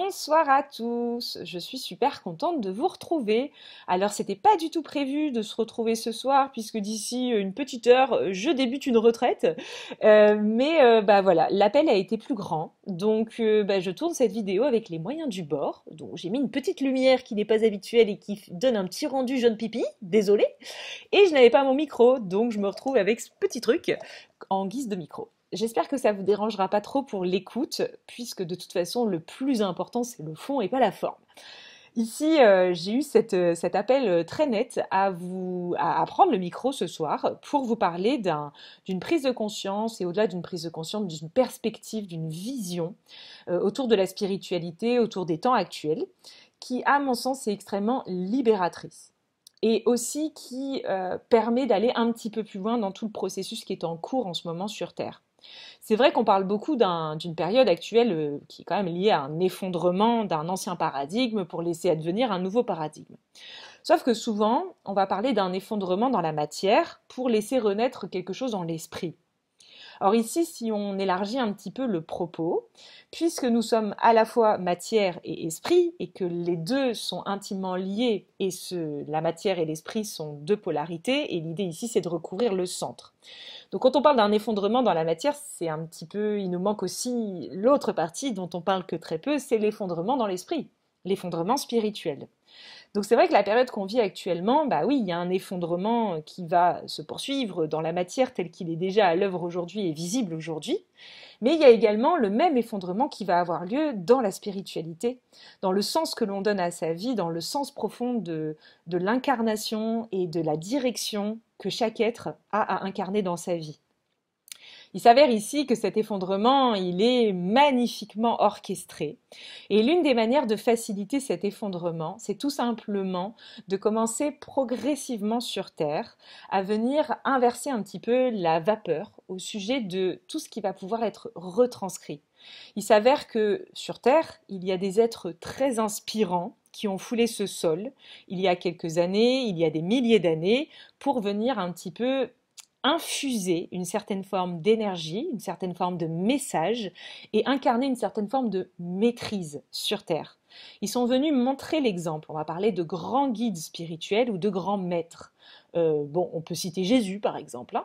Bonsoir à tous, je suis super contente de vous retrouver. Alors c'était pas du tout prévu de se retrouver ce soir puisque d'ici une petite heure je débute une retraite. Bah voilà, l'appel a été plus grand donc bah, je tourne cette vidéo avec les moyens du bord. Donc j'ai mis une petite lumière qui n'est pas habituelle et qui donne un petit rendu jaune pipi, désolé. Et je n'avais pas mon micro donc je me retrouve avec ce petit truc en guise de micro. J'espère que ça vous dérangera pas trop pour l'écoute, puisque de toute façon, le plus important, c'est le fond et pas la forme. Ici, j'ai eu cet appel très net à prendre le micro ce soir pour vous parler d'une prise de conscience et au-delà d'une prise de conscience, d'une perspective, d'une vision autour de la spiritualité, autour des temps actuels, qui, à mon sens, est extrêmement libératrice et aussi qui permet d'aller un petit peu plus loin dans tout le processus qui est en cours en ce moment sur Terre. C'est vrai qu'on parle beaucoup d'une période actuelle qui est quand même liée à un effondrement d'un ancien paradigme pour laisser advenir un nouveau paradigme. Sauf que souvent, on va parler d'un effondrement dans la matière pour laisser renaître quelque chose dans l'esprit. Or ici, si on élargit un petit peu le propos, puisque nous sommes à la fois matière et esprit, et que les deux sont intimement liés, et la matière et l'esprit sont deux polarités, et l'idée ici c'est de recouvrir le centre. Donc quand on parle d'un effondrement dans la matière, c'est un petit peu, il nous manque aussi l'autre partie dont on parle que très peu, c'est l'effondrement dans l'esprit, l'effondrement spirituel. Donc c'est vrai que la période qu'on vit actuellement, bah oui, il y a un effondrement qui va se poursuivre dans la matière tel qu'il est déjà à l'œuvre aujourd'hui et visible aujourd'hui, mais il y a également le même effondrement qui va avoir lieu dans la spiritualité, dans le sens que l'on donne à sa vie, dans le sens profond de l'incarnation et de la direction que chaque être a à incarner dans sa vie. Il s'avère ici que cet effondrement, il est magnifiquement orchestré. Et l'une des manières de faciliter cet effondrement, c'est tout simplement de commencer progressivement sur Terre à venir inverser un petit peu la vapeur au sujet de tout ce qui va pouvoir être retranscrit. Il s'avère que sur Terre, il y a des êtres très inspirants qui ont foulé ce sol il y a quelques années, il y a des milliers d'années, pour venir un petit peu infuser une certaine forme d'énergie, une certaine forme de message et incarner une certaine forme de maîtrise sur Terre. Ils sont venus montrer l'exemple. On va parler de grands guides spirituels ou de grands maîtres. Bon, on peut citer Jésus par exemple. Hein.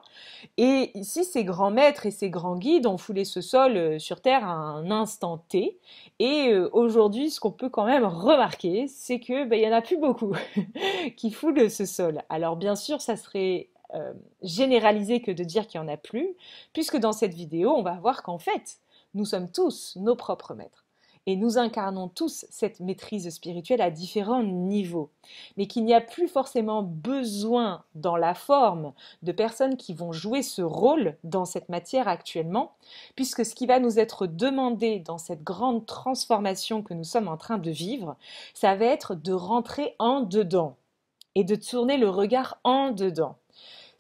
Et ici, ces grands maîtres et ces grands guides ont foulé ce sol sur Terre à un instant T. Et aujourd'hui, ce qu'on peut quand même remarquer, c'est que il y en a plus beaucoup qui foulent ce sol. Alors bien sûr, ça serait généraliser que de dire qu'il n'y en a plus, puisque dans cette vidéo, on va voir qu'en fait, nous sommes tous nos propres maîtres. Et nous incarnons tous cette maîtrise spirituelle à différents niveaux. Mais qu'il n'y a plus forcément besoin dans la forme de personnes qui vont jouer ce rôle dans cette matière actuellement, puisque ce qui va nous être demandé dans cette grande transformation que nous sommes en train de vivre, ça va être de rentrer en dedans et de tourner le regard en dedans.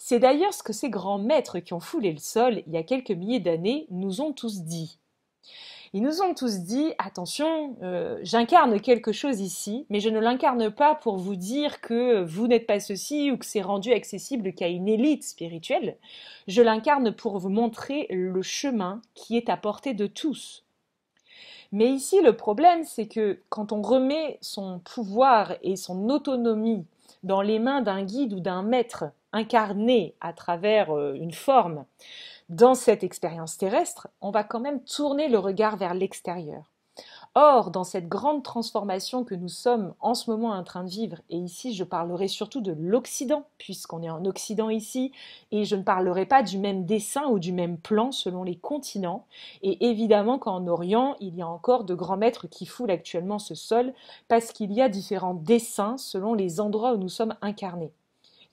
C'est d'ailleurs ce que ces grands maîtres qui ont foulé le sol il y a quelques milliers d'années nous ont tous dit. Ils nous ont tous dit, attention, j'incarne quelque chose ici, mais je ne l'incarne pas pour vous dire que vous n'êtes pas ceci ou que c'est rendu accessible qu'à une élite spirituelle. Je l'incarne pour vous montrer le chemin qui est à portée de tous. Mais ici, le problème, c'est que quand on remet son pouvoir et son autonomie dans les mains d'un guide ou d'un maître incarné à travers une forme dans cette expérience terrestre, on va quand même tourner le regard vers l'extérieur. Or, dans cette grande transformation que nous sommes en ce moment en train de vivre, et ici je parlerai surtout de l'Occident, puisqu'on est en Occident ici, et je ne parlerai pas du même dessin ou du même plan selon les continents, et évidemment qu'en Orient, il y a encore de grands maîtres qui foulent actuellement ce sol, parce qu'il y a différents dessins selon les endroits où nous sommes incarnés.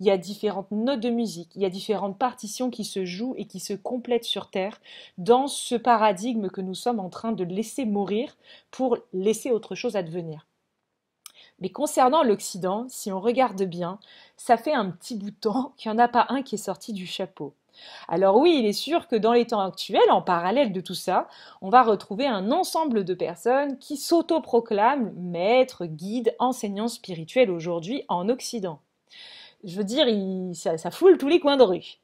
Il y a différentes notes de musique, il y a différentes partitions qui se jouent et qui se complètent sur Terre dans ce paradigme que nous sommes en train de laisser mourir pour laisser autre chose advenir. Mais concernant l'Occident, si on regarde bien, ça fait un petit bout de temps qu'il n'y en a pas un qui est sorti du chapeau. Alors oui, il est sûr que dans les temps actuels, en parallèle de tout ça, on va retrouver un ensemble de personnes qui s'autoproclament maîtres, guides, enseignants spirituels aujourd'hui en Occident. Je veux dire, ça foule tous les coins de rue.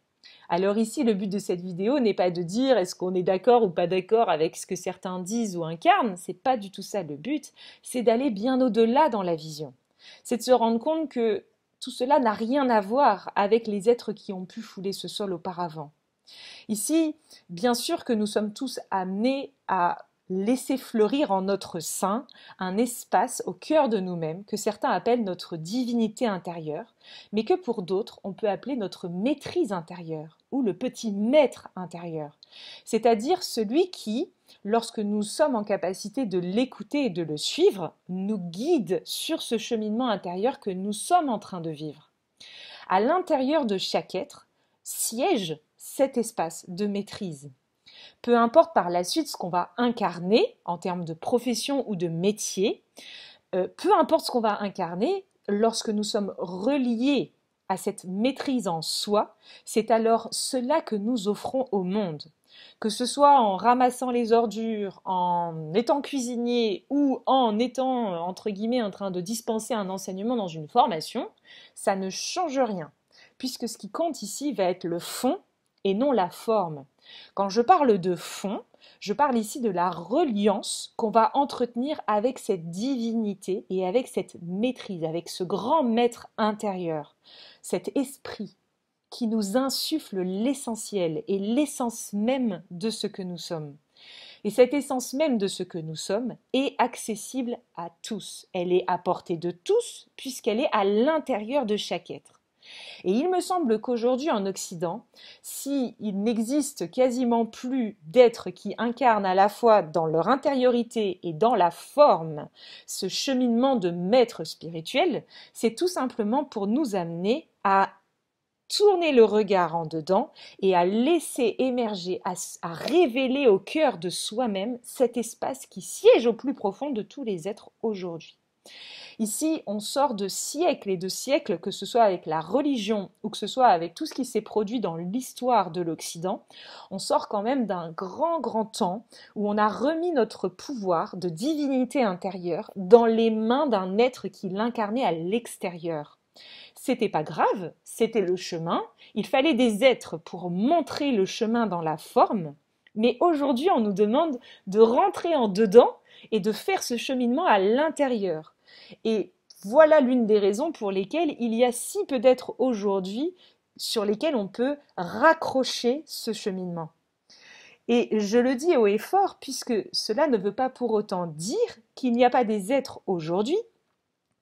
Alors ici, le but de cette vidéo n'est pas de dire est-ce qu'on est d'accord ou pas d'accord avec ce que certains disent ou incarnent, c'est pas du tout ça le but, c'est d'aller bien au-delà dans la vision. C'est de se rendre compte que tout cela n'a rien à voir avec les êtres qui ont pu fouler ce sol auparavant. Ici, bien sûr que nous sommes tous amenés à laisser fleurir en notre sein un espace au cœur de nous-mêmes que certains appellent notre divinité intérieure, mais que pour d'autres on peut appeler notre maîtrise intérieure ou le petit maître intérieur, c'est-à-dire celui qui, lorsque nous sommes en capacité de l'écouter et de le suivre, nous guide sur ce cheminement intérieur que nous sommes en train de vivre. À l'intérieur de chaque être siège cet espace de maîtrise. Peu importe par la suite ce qu'on va incarner en termes de profession ou de métier, peu importe ce qu'on va incarner, lorsque nous sommes reliés à cette maîtrise en soi, c'est alors cela que nous offrons au monde. Que ce soit en ramassant les ordures, en étant cuisinier ou en étant, entre guillemets, en train de dispenser un enseignement dans une formation, ça ne change rien, puisque ce qui compte ici va être le fond et non la forme. Quand je parle de fond, je parle ici de la reliance qu'on va entretenir avec cette divinité et avec cette maîtrise, avec ce grand maître intérieur, cet esprit qui nous insuffle l'essentiel et l'essence même de ce que nous sommes. Et cette essence même de ce que nous sommes est accessible à tous. Elle est à portée de tous puisqu'elle est à l'intérieur de chaque être. Et il me semble qu'aujourd'hui en Occident, s'il n'existe quasiment plus d'êtres qui incarnent à la fois dans leur intériorité et dans la forme ce cheminement de maître spirituel, c'est tout simplement pour nous amener à tourner le regard en dedans et à laisser émerger, à révéler au cœur de soi-même cet espace qui siège au plus profond de tous les êtres aujourd'hui. Ici, on sort de siècles et de siècles, que ce soit avec la religion ou que ce soit avec tout ce qui s'est produit dans l'histoire de l'Occident, on sort quand même d'un grand temps où on a remis notre pouvoir de divinité intérieure dans les mains d'un être qui l'incarnait à l'extérieur. C'était pas grave, c'était le chemin, il fallait des êtres pour montrer le chemin dans la forme, mais aujourd'hui on nous demande de rentrer en dedans et de faire ce cheminement à l'intérieur. Et voilà l'une des raisons pour lesquelles il y a si peu d'êtres aujourd'hui sur lesquels on peut raccrocher ce cheminement. Et je le dis haut et fort puisque cela ne veut pas pour autant dire qu'il n'y a pas des êtres aujourd'hui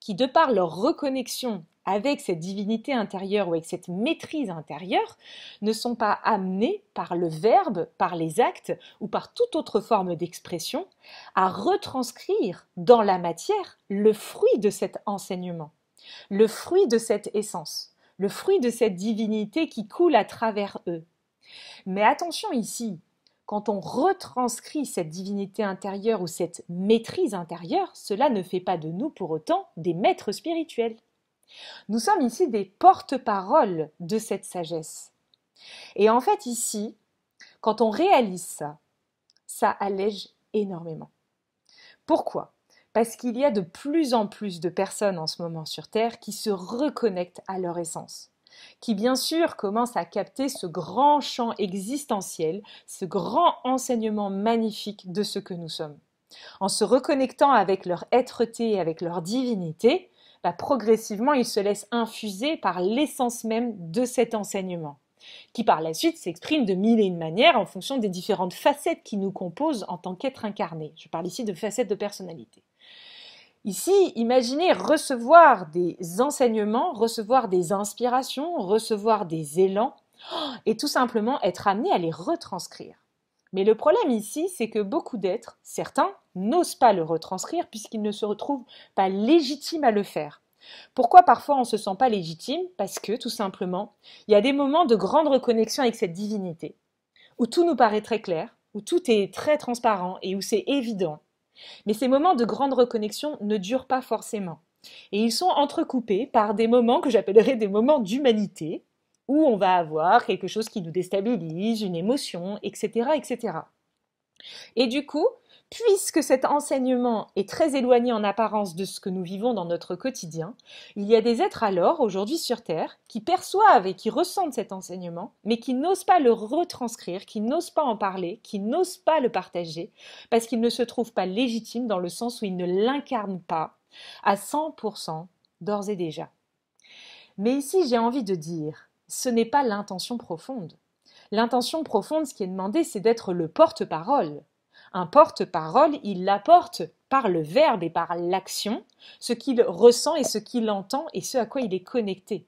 qui, de par leur reconnexion avec cette divinité intérieure ou avec cette maîtrise intérieure, ne sont pas amenés par le verbe, par les actes ou par toute autre forme d'expression à retranscrire dans la matière le fruit de cet enseignement, le fruit de cette essence, le fruit de cette divinité qui coule à travers eux. Mais attention ici, quand on retranscrit cette divinité intérieure ou cette maîtrise intérieure, cela ne fait pas de nous pour autant des maîtres spirituels. Nous sommes ici des porte-paroles de cette sagesse. Et en fait ici, quand on réalise ça, ça allège énormément. Pourquoi ? Parce qu'il y a de plus en plus de personnes en ce moment sur Terre qui se reconnectent à leur essence, qui bien sûr commencent à capter ce grand champ existentiel, ce grand enseignement magnifique de ce que nous sommes. En se reconnectant avec leur êtreté et avec leur divinité, progressivement ils se laissent infuser par l'essence même de cet enseignement, qui par la suite s'exprime de mille et une manières en fonction des différentes facettes qui nous composent en tant qu'être incarné. Je parle ici de facettes de personnalité. Ici, imaginez recevoir des enseignements, recevoir des inspirations, recevoir des élans, et tout simplement être amené à les retranscrire. Mais le problème ici, c'est que beaucoup d'êtres, certains, n'osent pas le retranscrire puisqu'ils ne se retrouvent pas légitimes à le faire. Pourquoi parfois on ne se sent pas légitime ? Parce que, tout simplement, il y a des moments de grande reconnexion avec cette divinité, où tout nous paraît très clair, où tout est très transparent et où c'est évident. Mais ces moments de grande reconnexion ne durent pas forcément. Et ils sont entrecoupés par des moments que j'appellerais des moments d'humanité, où on va avoir quelque chose qui nous déstabilise, une émotion, etc., etc. Et du coup, Puisque cet enseignement est très éloigné en apparence de ce que nous vivons dans notre quotidien, il y a des êtres alors, aujourd'hui sur Terre, qui perçoivent et qui ressentent cet enseignement, mais qui n'osent pas le retranscrire, qui n'osent pas en parler, qui n'osent pas le partager, parce qu'ils ne se trouvent pas légitimes dans le sens où ils ne l'incarnent pas à 100% d'ores et déjà. Mais ici, j'ai envie de dire, ce n'est pas l'intention profonde. L'intention profonde, ce qui est demandé, c'est d'être le porte-parole. Un porte-parole, il apporte par le verbe et par l'action ce qu'il ressent et ce qu'il entend et ce à quoi il est connecté.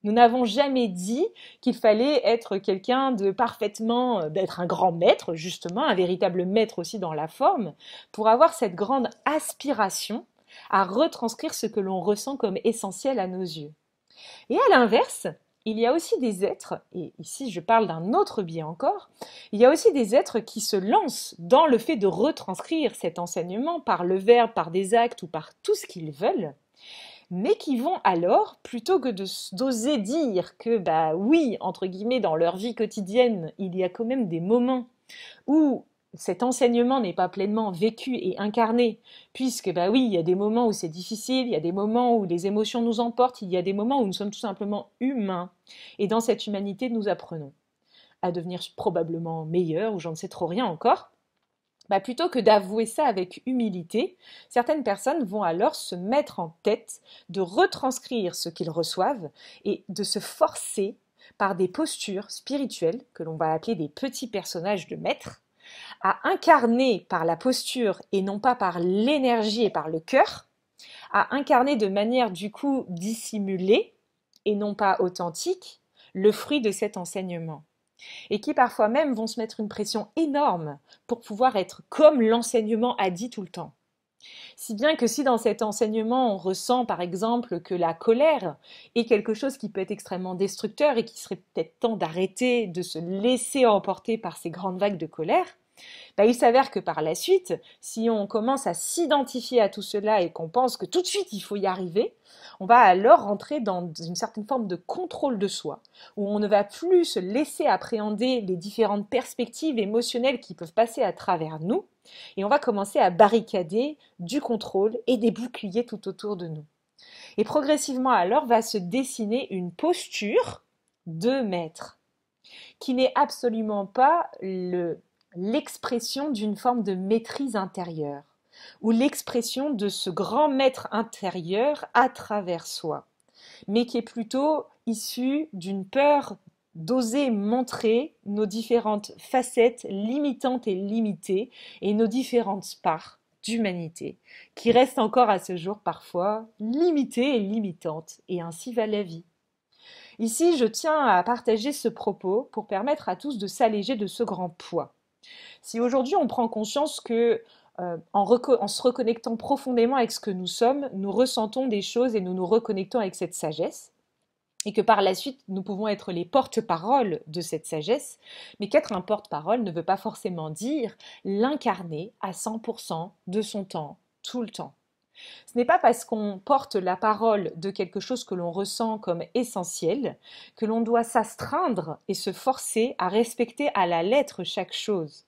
Nous n'avons jamais dit qu'il fallait être quelqu'un de parfaitement, d'être un grand maître, justement, un véritable maître aussi dans la forme, pour avoir cette grande aspiration à retranscrire ce que l'on ressent comme essentiel à nos yeux. Et à l'inverse, il y a aussi des êtres, et ici je parle d'un autre biais encore, il y a aussi des êtres qui se lancent dans le fait de retranscrire cet enseignement par le verbe, par des actes ou par tout ce qu'ils veulent, mais qui vont alors, plutôt que d'oser dire que, bah oui, entre guillemets, dans leur vie quotidienne, il y a quand même des moments où cet enseignement n'est pas pleinement vécu et incarné, puisque bah oui, il y a des moments où c'est difficile, il y a des moments où les émotions nous emportent, il y a des moments où nous sommes tout simplement humains. Et dans cette humanité, nous apprenons à devenir probablement meilleurs, ou j'en sais trop rien encore. Bah plutôt que d'avouer ça avec humilité, certaines personnes vont alors se mettre en tête de retranscrire ce qu'ils reçoivent et de se forcer par des postures spirituelles, que l'on va appeler des petits personnages de maître, à incarner par la posture et non pas par l'énergie et par le cœur, à incarner de manière du coup dissimulée et non pas authentique le fruit de cet enseignement. Et qui parfois même vont se mettre une pression énorme pour pouvoir être comme l'enseignement a dit tout le temps. Si bien que si dans cet enseignement on ressent par exemple que la colère est quelque chose qui peut être extrêmement destructeur et qui serait peut-être temps d'arrêter de se laisser emporter par ces grandes vagues de colère, bah, il s'avère que par la suite, si on commence à s'identifier à tout cela et qu'on pense que tout de suite il faut y arriver, on va alors rentrer dans une certaine forme de contrôle de soi, où on ne va plus se laisser appréhender les différentes perspectives émotionnelles qui peuvent passer à travers nous, et on va commencer à barricader du contrôle et des boucliers tout autour de nous. Et progressivement alors va se dessiner une posture de maître, qui n'est absolument pas l'expression d'une forme de maîtrise intérieure, ou l'expression de ce grand maître intérieur à travers soi, mais qui est plutôt issu d'une peur d'oser montrer nos différentes facettes limitantes et limitées et nos différentes parts d'humanité, qui restent encore à ce jour parfois limitées et limitantes, et ainsi va la vie. Ici, je tiens à partager ce propos pour permettre à tous de s'alléger de ce grand poids. Si aujourd'hui on prend conscience que en se reconnectant profondément avec ce que nous sommes, nous ressentons des choses et nous nous reconnectons avec cette sagesse, et que par la suite nous pouvons être les porte-paroles de cette sagesse, mais qu'être un porte-parole ne veut pas forcément dire l'incarner à 100% de son temps, tout le temps. Ce n'est pas parce qu'on porte la parole de quelque chose que l'on ressent comme essentiel que l'on doit s'astreindre et se forcer à respecter à la lettre chaque chose.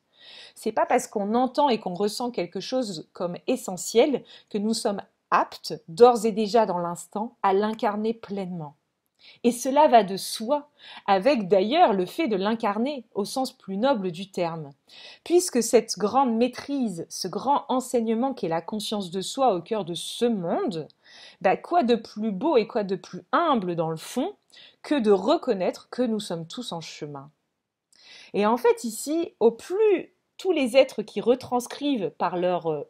C'est pas parce qu'on entend et qu'on ressent quelque chose comme essentiel que nous sommes aptes, d'ores et déjà dans l'instant, à l'incarner pleinement. Et cela va de soi, avec d'ailleurs le fait de l'incarner au sens plus noble du terme. Puisque cette grande maîtrise, ce grand enseignement qu'est la conscience de soi au cœur de ce monde, bah quoi de plus beau et quoi de plus humble dans le fond que de reconnaître que nous sommes tous en chemin. Et en fait ici, au plus tous les êtres qui retranscrivent par leurs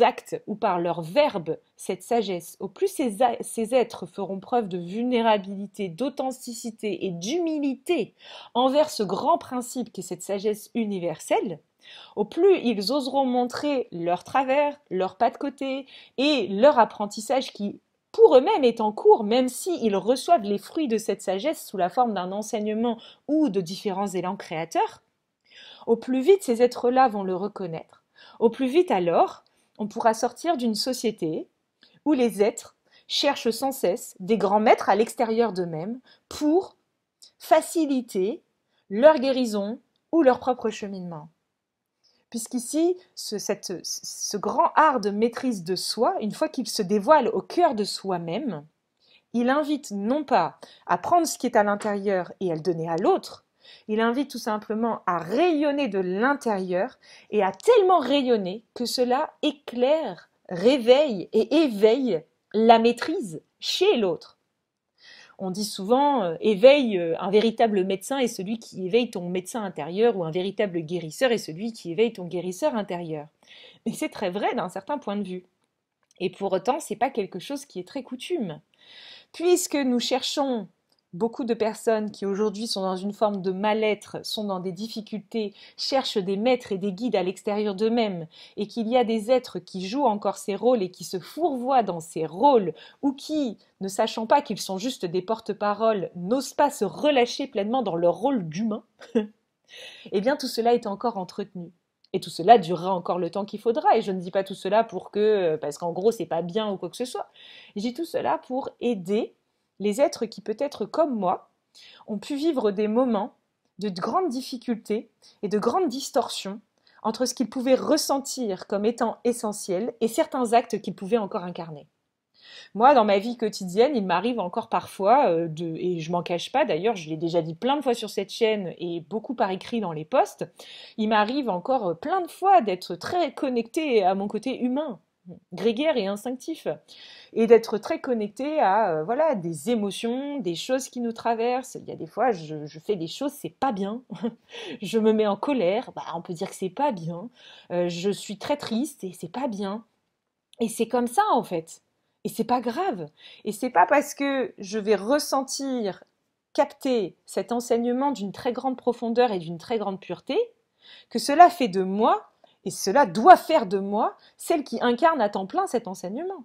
actes ou par leurs verbes cette sagesse, au plus ces êtres feront preuve de vulnérabilité, d'authenticité et d'humilité envers ce grand principe qu'est cette sagesse universelle, au plus ils oseront montrer leurs travers, leurs pas de côté et leur apprentissage qui pour eux-mêmes est en cours, même s'ils reçoivent les fruits de cette sagesse sous la forme d'un enseignement ou de différents élans créateurs, au plus vite ces êtres-là vont le reconnaître. Au plus vite alors, on pourra sortir d'une société où les êtres cherchent sans cesse des grands maîtres à l'extérieur d'eux-mêmes pour faciliter leur guérison ou leur propre cheminement. Puisqu'ici, ce grand art de maîtrise de soi, une fois qu'il se dévoile au cœur de soi-même, il invite non pas à prendre ce qui est à l'intérieur et à le donner à l'autre, il invite tout simplement à rayonner de l'intérieur et à tellement rayonner que cela éclaire, réveille et éveille la maîtrise chez l'autre. On dit souvent, éveille, un véritable médecin est celui qui éveille ton médecin intérieur, ou un véritable guérisseur est celui qui éveille ton guérisseur intérieur. Mais c'est très vrai d'un certain point de vue. Et pour autant, c'est pas quelque chose qui est très coutume. Puisque nous cherchons, beaucoup de personnes qui aujourd'hui sont dans une forme de mal-être, sont dans des difficultés, cherchent des maîtres et des guides à l'extérieur d'eux-mêmes, et qu'il y a des êtres qui jouent encore ces rôles et qui se fourvoient dans ces rôles, ou qui, ne sachant pas qu'ils sont juste des porte-paroles, n'osent pas se relâcher pleinement dans leur rôle d'humain, eh bien tout cela est encore entretenu. Et tout cela durera encore le temps qu'il faudra. Et je ne dis pas tout cela parce qu'en gros, c'est pas bien ou quoi que ce soit. Je dis tout cela pour aider les êtres qui, peut-être comme moi, ont pu vivre des moments de grandes difficultés et de grandes distorsions entre ce qu'ils pouvaient ressentir comme étant essentiel et certains actes qu'ils pouvaient encore incarner. Moi, dans ma vie quotidienne, il m'arrive encore parfois, et je m'en cache pas d'ailleurs, je l'ai déjà dit plein de fois sur cette chaîne et beaucoup par écrit dans les posts, il m'arrive encore plein de fois d'être très connectée à mon côté humain, grégaire et instinctif, et d'être très connectée à voilà, des émotions, des choses qui nous traversent. Il y a des fois, je fais des choses, c'est pas bien. Je me mets en colère, bah, on peut dire que c'est pas bien. Je suis très triste et c'est pas bien. Et c'est comme ça en fait. Et c'est pas grave. Et c'est pas parce que je vais ressentir, capter cet enseignement d'une très grande profondeur et d'une très grande pureté que cela fait de moi, et cela doit faire de moi, celle qui incarne à temps plein cet enseignement.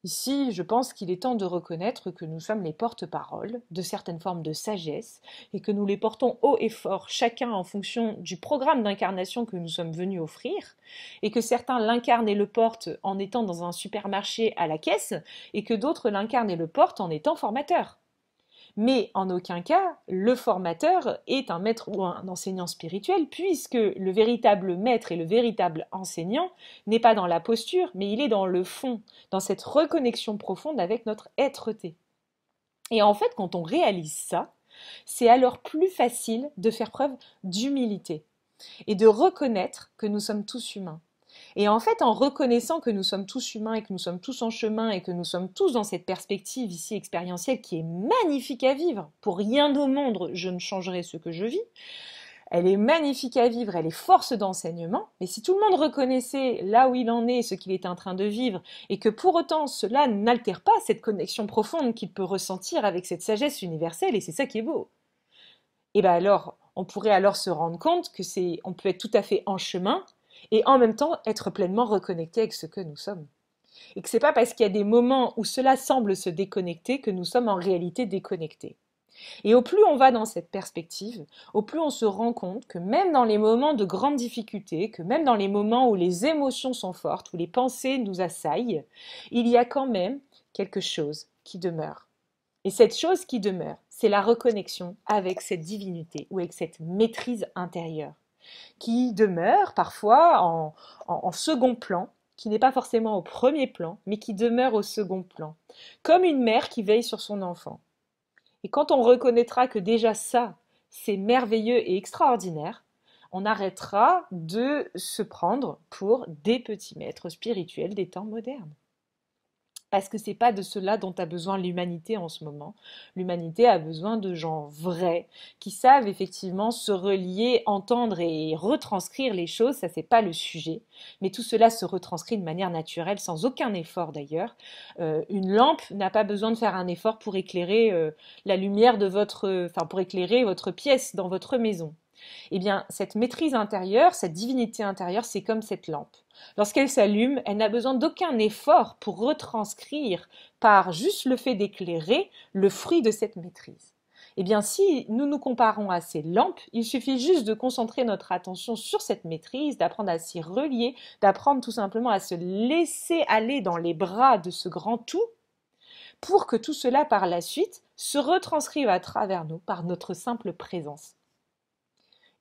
Ici, je pense qu'il est temps de reconnaître que nous sommes les porte-paroles de certaines formes de sagesse et que nous les portons haut et fort, chacun en fonction du programme d'incarnation que nous sommes venus offrir, et que certains l'incarnent et le portent en étant dans un supermarché à la caisse, et que d'autres l'incarnent et le portent en étant formateurs. Mais en aucun cas, le formateur est un maître ou un enseignant spirituel, puisque le véritable maître et le véritable enseignant n'est pas dans la posture, mais il est dans le fond, dans cette reconnexion profonde avec notre être-té. Et en fait, quand on réalise ça, c'est alors plus facile de faire preuve d'humilité et de reconnaître que nous sommes tous humains. Et en fait, en reconnaissant que nous sommes tous humains et que nous sommes tous en chemin et que nous sommes tous dans cette perspective ici expérientielle qui est magnifique à vivre, pour rien au monde je ne changerai ce que je vis, elle est magnifique à vivre, elle est force d'enseignement, mais si tout le monde reconnaissait là où il en est, ce qu'il est en train de vivre, et que pour autant cela n'altère pas cette connexion profonde qu'il peut ressentir avec cette sagesse universelle, et c'est ça qui est beau, et bien alors, on pourrait alors se rendre compte que on peut être tout à fait en chemin, et en même temps être pleinement reconnecté avec ce que nous sommes. Et que c'est pas parce qu'il y a des moments où cela semble se déconnecter que nous sommes en réalité déconnectés. Et au plus on va dans cette perspective, au plus on se rend compte que même dans les moments de grande difficulté, que même dans les moments où les émotions sont fortes, où les pensées nous assaillent, il y a quand même quelque chose qui demeure. Et cette chose qui demeure, c'est la reconnexion avec cette divinité ou avec cette maîtrise intérieure qui demeure parfois en second plan, qui n'est pas forcément au premier plan, mais qui demeure au second plan, comme une mère qui veille sur son enfant. Et quand on reconnaîtra que déjà ça, c'est merveilleux et extraordinaire, on arrêtera de se prendre pour des petits maîtres spirituels des temps modernes. Parce que c'est pas de cela dont a besoin l'humanité en ce moment. L'humanité a besoin de gens vrais, qui savent effectivement se relier, entendre et retranscrire les choses, ça c'est pas le sujet. Mais tout cela se retranscrit de manière naturelle, sans aucun effort d'ailleurs. Une lampe n'a pas besoin de faire un effort pour éclairer la lumière de pour éclairer votre pièce dans votre maison. Eh bien, cette maîtrise intérieure, cette divinité intérieure, c'est comme cette lampe. Lorsqu'elle s'allume, elle n'a besoin d'aucun effort pour retranscrire par juste le fait d'éclairer le fruit de cette maîtrise. Eh bien, si nous nous comparons à ces lampes, il suffit juste de concentrer notre attention sur cette maîtrise, d'apprendre à s'y relier, d'apprendre tout simplement à se laisser aller dans les bras de ce grand tout, pour que tout cela par la suite se retranscrive à travers nous par notre simple présence.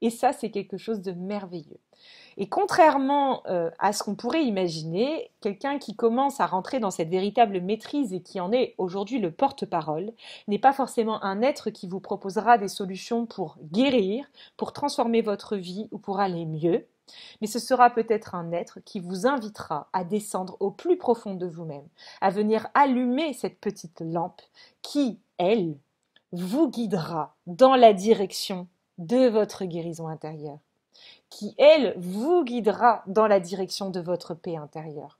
Et ça, c'est quelque chose de merveilleux. Et contrairement à ce qu'on pourrait imaginer, quelqu'un qui commence à rentrer dans cette véritable maîtrise et qui en est aujourd'hui le porte-parole n'est pas forcément un être qui vous proposera des solutions pour guérir, pour transformer votre vie ou pour aller mieux, mais ce sera peut-être un être qui vous invitera à descendre au plus profond de vous-même, à venir allumer cette petite lampe qui, elle, vous guidera dans la direction de votre guérison intérieure, qui, elle, vous guidera dans la direction de votre paix intérieure.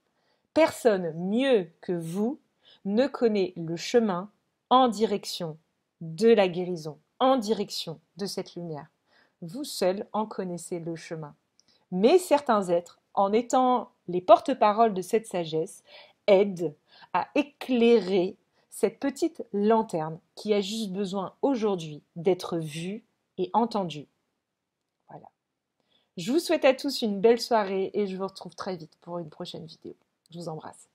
Personne mieux que vous ne connaît le chemin en direction de la guérison, en direction de cette lumière. Vous seul en connaissez le chemin. Mais certains êtres, en étant les porte-paroles de cette sagesse, aident à éclairer cette petite lanterne qui a juste besoin aujourd'hui d'être vue et entendue. Voilà. Je vous souhaite à tous une belle soirée et je vous retrouve très vite pour une prochaine vidéo. Je vous embrasse.